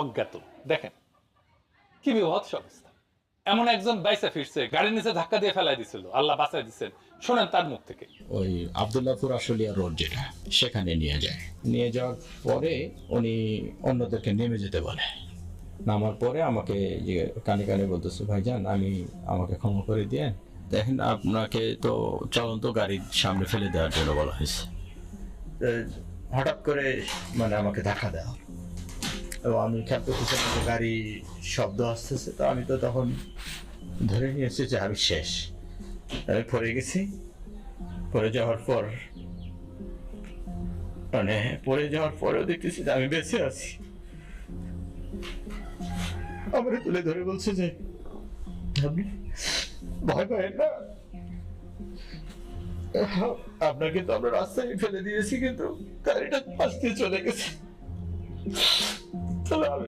অজ্ঞাত। দেখেন কি বিভৎস অবস্থা। এমন একজন বাইসা ফিরছে, গাড়ির নিচে ধাক্কা দিয়ে ফেলাই দিছিল, আল্লাহ বাঁচাই দিচ্ছেন। শোনেন তার মুখ থেকে। ওই আবদুল্লাহপুর আশুলিয়া রোড যেটা, সেখানে নিয়ে যায়। নিয়ে যাওয়ার পরে উনি অন্যদেরকে নেমে যেতে বলে। নামার পরে আমাকে যে কানে কানে বলতেছে, ভাইজান আমাকে ক্ষমা করে দিয়ে, দেখেন আপনাকে তো চলন্ত গাড়ির সামনে ফেলে দেওয়ার জন্য বলা হয়েছে। হঠাৎ করে মানে আমাকে ধাক্কা দেওয়া, এবং আমি খেয়াল করতেছি গাড়ি শব্দ আসতেছে, তো আমি তো তখন ধরে নিয়েছি যে আমি শেষ, আমি পড়ে গেছি। পড়ে যাওয়ার পর মানে পড়ে যাওয়ার পরেও দেখতেছি যে আমি বেঁচে আছি। আমার তুলে ধরে বলছে যে আপনি ভয় পাবেন না, আপনাকে তো আমরা রাস্তায় ফেলে দিয়েছি, কিন্তু গাড়িটা পাশ দিয়ে চলে গেছে। তাহলে আমি